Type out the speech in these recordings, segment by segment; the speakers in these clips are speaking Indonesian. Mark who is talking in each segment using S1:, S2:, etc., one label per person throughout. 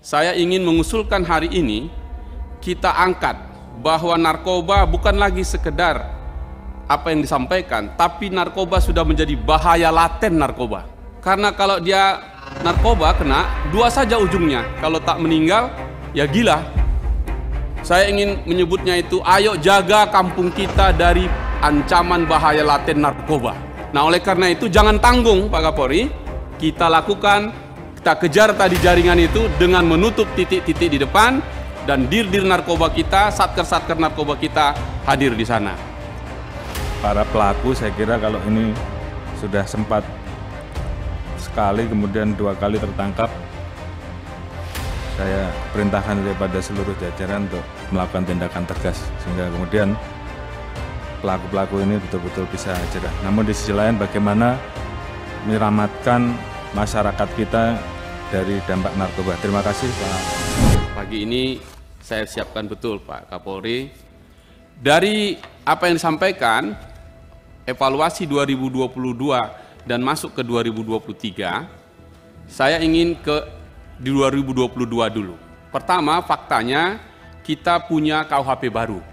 S1: Saya ingin mengusulkan hari ini kita angkat bahwa narkoba bukan lagi sekedar apa yang disampaikan, tapi narkoba sudah menjadi bahaya laten narkoba. Karena kalau dia narkoba kena, dua saja ujungnya. Kalau tak meninggal, ya gila. Saya ingin menyebutnya itu, ayo jaga kampung kita dari ancaman bahaya laten narkoba. Nah, oleh karena itu jangan tanggung Pak Kapolri, kita lakukan, kita kejar tadi jaringan itu dengan menutup titik-titik di depan, dan dir-dir narkoba kita, satker-satker narkoba kita hadir di sana.
S2: Para pelaku saya kira kalau ini sudah sempat sekali kemudian dua kali tertangkap, saya perintahkan kepada seluruh jajaran untuk melakukan tindakan tegas sehingga kemudian pelaku-pelaku ini betul-betul bisa jerah. Namun di sisi lain bagaimana menyelamatkan masyarakat kita dari dampak narkoba. Terima kasih Pak.
S1: Pagi ini saya siapkan betul Pak Kapolri. Dari apa yang disampaikan, evaluasi 2022 dan masuk ke 2023, saya ingin di 2022 dulu. Pertama, faktanya kita punya KUHP baru.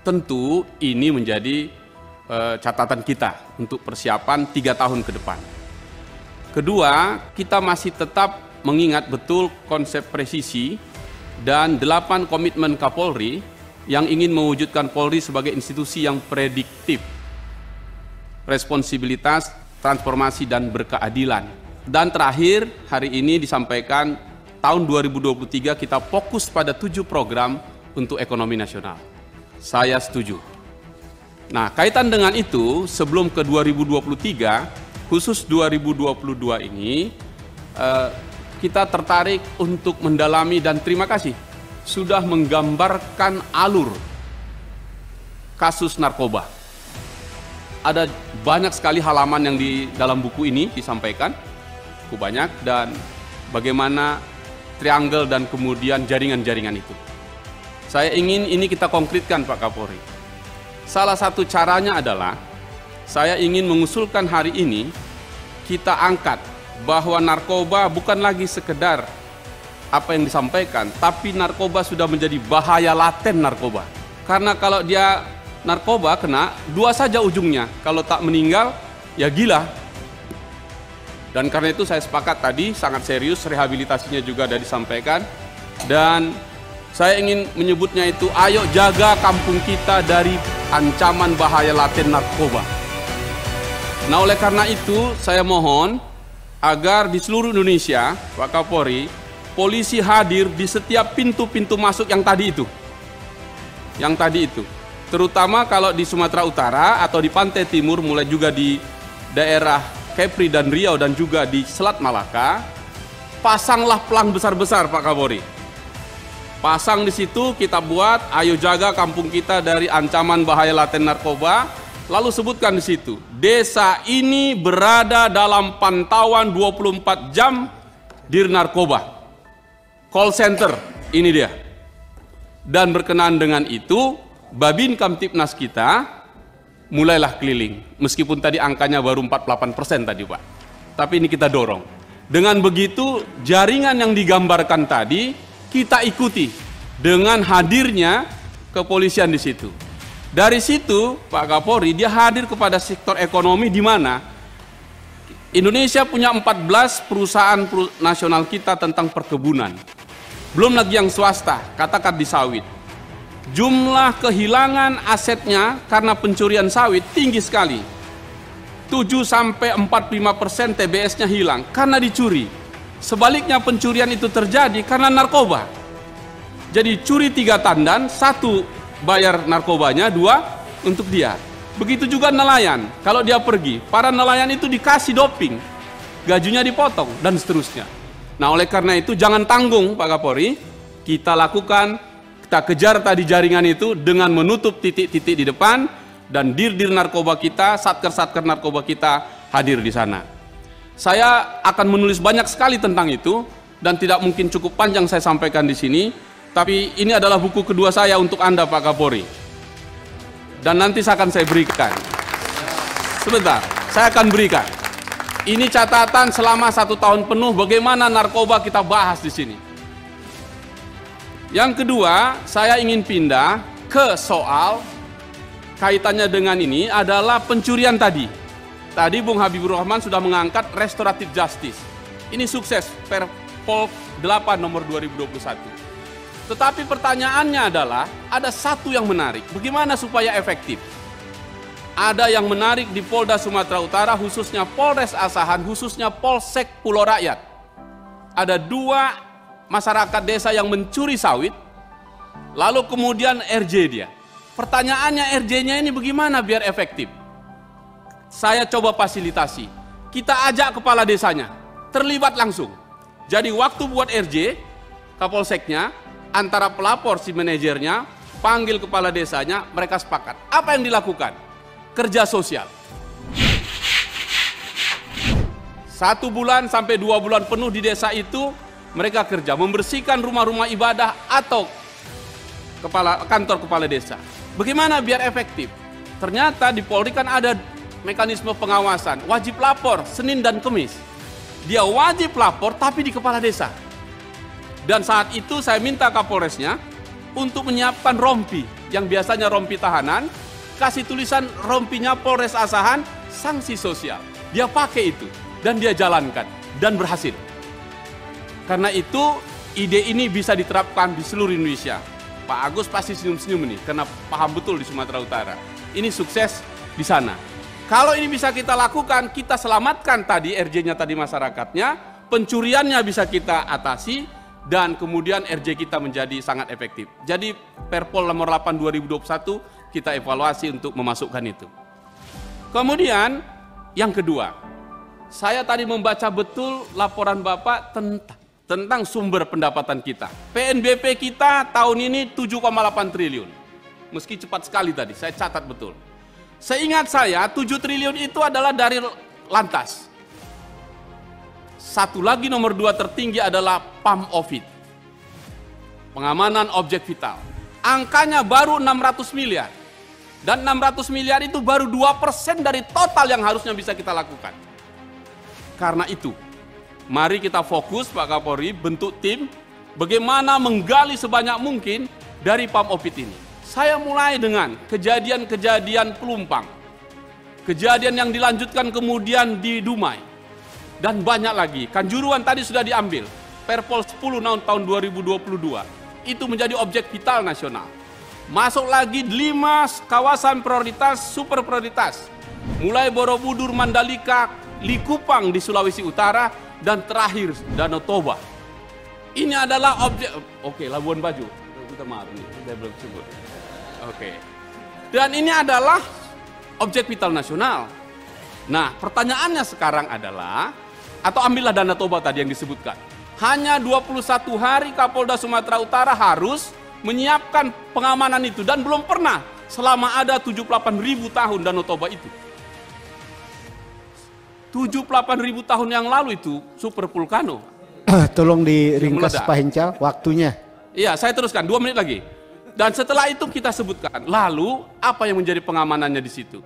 S1: Tentu ini menjadi catatan kita untuk persiapan 3 tahun ke depan. Kedua, kita masih tetap mengingat betul konsep presisi dan 8 komitmen Kapolri yang ingin mewujudkan Polri sebagai institusi yang prediktif, responsibilitas, transformasi, dan berkeadilan. Dan terakhir, hari ini disampaikan tahun 2023 kita fokus pada 7 program untuk ekonomi nasional. Saya setuju. Nah, kaitan dengan itu, sebelum ke 2023, khusus 2022 ini, kita tertarik untuk mendalami dan terima kasih sudah menggambarkan alur kasus narkoba. Ada banyak sekali halaman yang di dalam buku ini disampaikan, cukup banyak, dan bagaimana triangle dan kemudian jaringan-jaringan itu. Saya ingin ini kita konkretkan Pak Kapolri. Salah satu caranya adalah saya ingin mengusulkan hari ini kita angkat bahwa narkoba bukan lagi sekedar apa yang disampaikan, tapi narkoba sudah menjadi bahaya laten narkoba. Karena kalau dia narkoba kena, dua saja ujungnya. Kalau tak meninggal, ya gila. Dan karena itu saya sepakat tadi, sangat serius, rehabilitasinya juga sudah disampaikan. Dan saya ingin menyebutnya itu, ayo jaga kampung kita dari ancaman bahaya laten narkoba. Nah, oleh karena itu, saya mohon agar di seluruh Indonesia, Pak Kapolri, polisi hadir di setiap pintu-pintu masuk yang tadi itu. Yang tadi itu. Terutama kalau di Sumatera Utara atau di Pantai Timur, mulai juga di daerah Kepri dan Riau dan juga di Selat Malaka, pasanglah pelang besar-besar Pak Kapolri. Pasang di situ, kita buat, ayo jaga kampung kita dari ancaman bahaya laten narkoba. Lalu sebutkan di situ, desa ini berada dalam pantauan 24 jam dir narkoba. Call center, ini dia. Dan berkenaan dengan itu, Babin Kamtipnas kita mulailah keliling. Meskipun tadi angkanya baru 48% tadi Pak. Tapi ini kita dorong. Dengan begitu, jaringan yang digambarkan tadi, kita ikuti dengan hadirnya kepolisian di situ. Dari situ, Pak Kapolri, dia hadir kepada sektor ekonomi di mana Indonesia punya 14 perusahaan nasional kita tentang perkebunan. Belum lagi yang swasta, katakan di sawit. Jumlah kehilangan asetnya karena pencurian sawit tinggi sekali. 7-45% TBS-nya hilang karena dicuri. Sebaliknya pencurian itu terjadi karena narkoba. Jadi curi 3 tandan, 1 bayar narkobanya, 2 untuk dia. Begitu juga nelayan, kalau dia pergi, para nelayan itu dikasih doping, gajinya dipotong, dan seterusnya. Nah, oleh karena itu jangan tanggung Pak Kapolri, kita lakukan, kita kejar tadi jaringan itu dengan menutup titik-titik di depan, dan dir-dir narkoba kita, satker-satker narkoba kita hadir di sana. Saya akan menulis banyak sekali tentang itu, dan tidak mungkin cukup panjang saya sampaikan di sini. Tapi ini adalah buku kedua saya untuk Anda Pak Kapolri. Dan nanti akan saya berikan. Sebentar, saya akan berikan. Ini catatan selama 1 tahun penuh bagaimana narkoba kita bahas di sini. Yang kedua, saya ingin pindah ke soal kaitannya dengan ini adalah pencurian tadi. Tadi Bung Habibur Rahman sudah mengangkat restoratif justice. Ini sukses Perpol 8 nomor 2021. Tetapi pertanyaannya adalah ada satu yang menarik. Bagaimana supaya efektif? Ada yang menarik di Polda Sumatera Utara, khususnya Polres Asahan, khususnya Polsek Pulau Rakyat. Ada 2 masyarakat desa yang mencuri sawit, lalu kemudian RJ dia. Pertanyaannya RJ-nya ini bagaimana biar efektif? Saya coba fasilitasi. Kita ajak kepala desanya, terlibat langsung. Jadi waktu buat RJ, Kapolseknya, antara pelapor si manajernya, panggil kepala desanya, mereka sepakat. Apa yang dilakukan? Kerja sosial. 1 bulan sampai 2 bulan penuh di desa itu mereka kerja membersihkan rumah-rumah ibadah atau kantor kepala desa. Bagaimana biar efektif? Ternyata di Polri kan ada mekanisme pengawasan, wajib lapor Senin dan Kamis. Dia wajib lapor tapi di kepala desa. Dan saat itu saya minta Kapolresnya untuk menyiapkan rompi yang biasanya rompi tahanan, kasih tulisan rompinya Polres Asahan sanksi sosial. Dia pakai itu dan dia jalankan dan berhasil. Karena itu ide ini bisa diterapkan di seluruh Indonesia. Pak Agus pasti senyum-senyum nih karena paham betul di Sumatera Utara. Ini sukses di sana. Kalau ini bisa kita lakukan, kita selamatkan tadi RJ-nya tadi masyarakatnya, pencuriannya bisa kita atasi, dan kemudian RJ kita menjadi sangat efektif. Jadi Perpol nomor 8 2021 kita evaluasi untuk memasukkan itu. Kemudian yang kedua, saya tadi membaca betul laporan Bapak tentang sumber pendapatan kita. PNBP kita tahun ini 7,8 triliun. Meski cepat sekali tadi, saya catat betul. Seingat saya 7 triliun itu adalah dari Lantas. Satu lagi nomor 2 tertinggi adalah PAM-OVID, pengamanan objek vital. Angkanya baru 600 miliar. Dan 600 miliar itu baru 2% dari total yang harusnya bisa kita lakukan. Karena itu, mari kita fokus Pak Kapolri, bentuk tim, bagaimana menggali sebanyak mungkin dari PAM-OVID ini. Saya mulai dengan kejadian-kejadian Pelumpang. Kejadian yang dilanjutkan kemudian di Dumai. Dan banyak lagi. Kanjuruhan tadi sudah diambil. Perpol 10 tahun 2022. Itu menjadi objek vital nasional. Masuk lagi 5 kawasan prioritas, super prioritas. Mulai Borobudur, Mandalika, Likupang di Sulawesi Utara, dan terakhir Danau Toba. Ini adalah objek, oke, Labuan Bajo. Minta maaf nih, saya belum sebut. Oke. Dan ini adalah objek vital nasional. Nah, pertanyaannya sekarang adalah, atau ambillah Danau Toba tadi yang disebutkan. Hanya 21 hari Kapolda Sumatera Utara harus menyiapkan pengamanan itu, dan belum pernah selama ada 78.000 tahun Danau Toba itu. 78.000 tahun yang lalu itu super vulkano.
S3: Tolong diringkas Pak Hinca waktunya.
S1: Iya, saya teruskan 2 menit lagi. Dan setelah itu kita sebutkan, lalu apa yang menjadi pengamanannya di situ?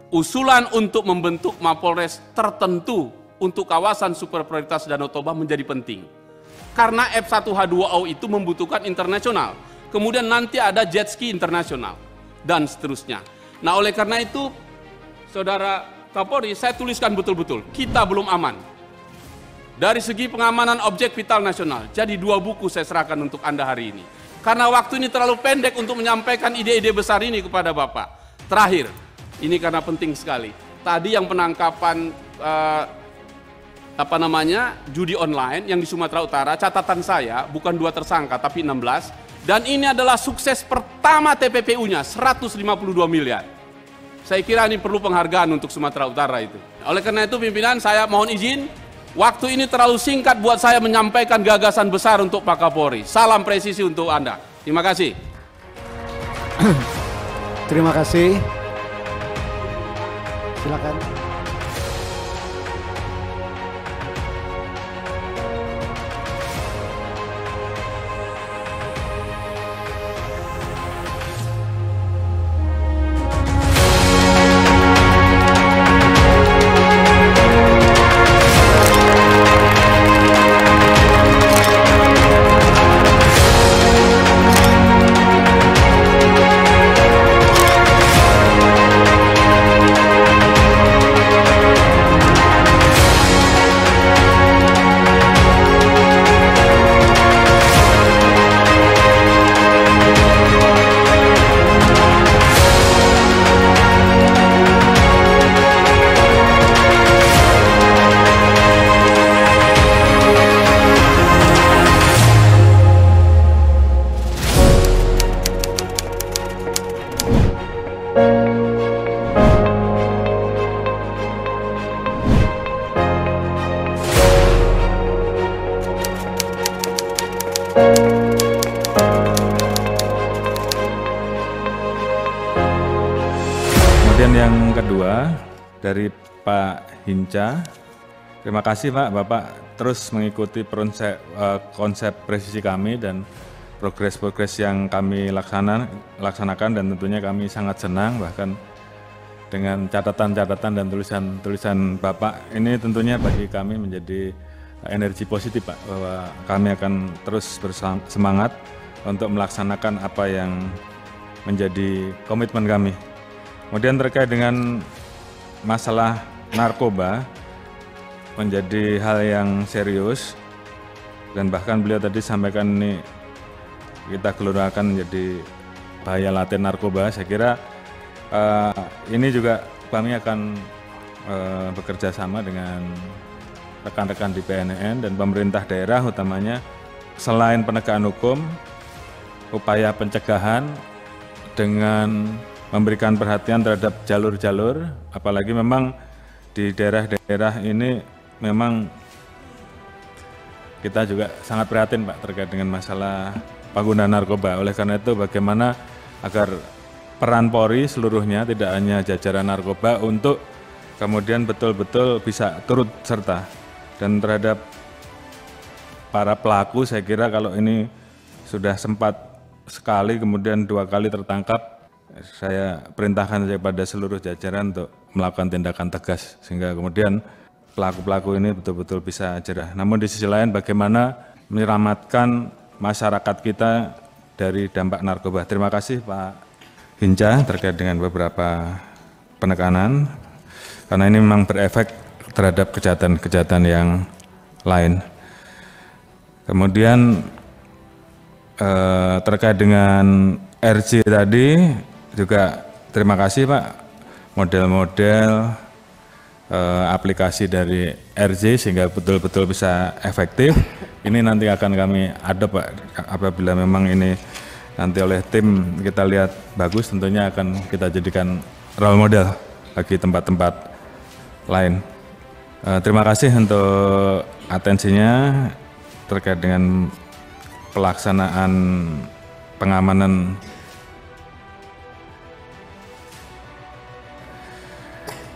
S1: Usulan untuk membentuk Mapolres tertentu untuk kawasan super prioritas Danau Toba menjadi penting. Karena F1H2O itu membutuhkan internasional. Kemudian nanti ada jet ski internasional. Dan seterusnya. Nah, oleh karena itu, Saudara Kapolri, saya tuliskan betul-betul. Kita belum aman. Dari segi pengamanan objek vital nasional. Jadi 2 buku saya serahkan untuk Anda hari ini. Karena waktu ini terlalu pendek untuk menyampaikan ide-ide besar ini kepada Bapak. Terakhir, ini karena penting sekali. Tadi yang penangkapan judi online yang di Sumatera Utara, catatan saya bukan 2 tersangka tapi 16, dan ini adalah sukses pertama TPPU-nya 152 miliar. Saya kira ini perlu penghargaan untuk Sumatera Utara itu. Oleh karena itu pimpinan, saya mohon izin, waktu ini terlalu singkat buat saya menyampaikan gagasan besar untuk Pak Kapolri. Salam presisi untuk Anda. Terima kasih.
S3: Terima kasih. Silakan.
S2: Kemudian yang kedua dari Pak Hinca, terima kasih Pak, Bapak terus mengikuti konsep presisi kami dan progres-progres yang kami laksanakan, dan tentunya kami sangat senang bahkan dengan catatan-catatan dan tulisan-tulisan Bapak ini tentunya bagi kami menjadi energi positif Pak, bahwa kami akan terus bersemangat untuk melaksanakan apa yang menjadi komitmen kami. Kemudian terkait dengan masalah narkoba menjadi hal yang serius, dan bahkan beliau tadi sampaikan ini kita gelurakan menjadi bahaya laten narkoba. Saya kira ini juga kami akan bekerja sama dengan rekan-rekan di PNN dan pemerintah daerah, utamanya selain penegakan hukum, upaya pencegahan dengan memberikan perhatian terhadap jalur-jalur, apalagi memang di daerah-daerah ini memang kita juga sangat prihatin Pak terkait dengan masalah penggunaan narkoba. Oleh karena itu bagaimana agar peran Polri seluruhnya, tidak hanya jajaran narkoba, untuk kemudian betul-betul bisa turut serta. Dan terhadap para pelaku, saya kira kalau ini sudah sempat sekali kemudian 2 kali tertangkap, saya perintahkan kepada seluruh jajaran untuk melakukan tindakan tegas sehingga kemudian pelaku-pelaku ini betul-betul bisa jerah. Namun di sisi lain bagaimana menyelamatkan masyarakat kita dari dampak narkoba. Terima kasih Pak Hinca terkait dengan beberapa penekanan, karena ini memang berefek terhadap kejahatan-kejahatan yang lain. Kemudian terkait dengan RJ tadi juga terima kasih Pak, model-model aplikasi dari RJ sehingga betul-betul bisa efektif. Ini nanti akan kami adopt Pak, apabila memang ini nanti oleh tim kita lihat bagus, tentunya akan kita jadikan role model bagi tempat-tempat lain. Terima kasih untuk atensinya terkait dengan pelaksanaan pengamanan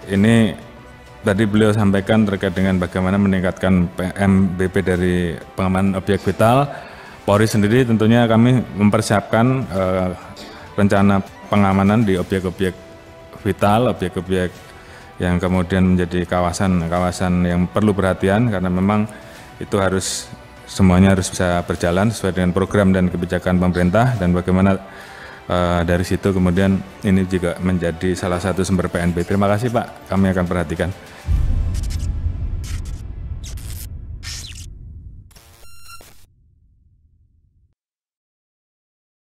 S2: ini. Tadi beliau sampaikan terkait dengan bagaimana meningkatkan PMBP dari pengamanan objek vital. Polri sendiri tentunya kami mempersiapkan rencana pengamanan di objek-objek vital, objek-objek yang kemudian menjadi kawasan-kawasan yang perlu perhatian, karena memang itu semuanya harus bisa berjalan sesuai dengan program dan kebijakan pemerintah, dan bagaimana dari situ kemudian ini juga menjadi salah satu sumber PNB. Terima kasih Pak, kami akan perhatikan.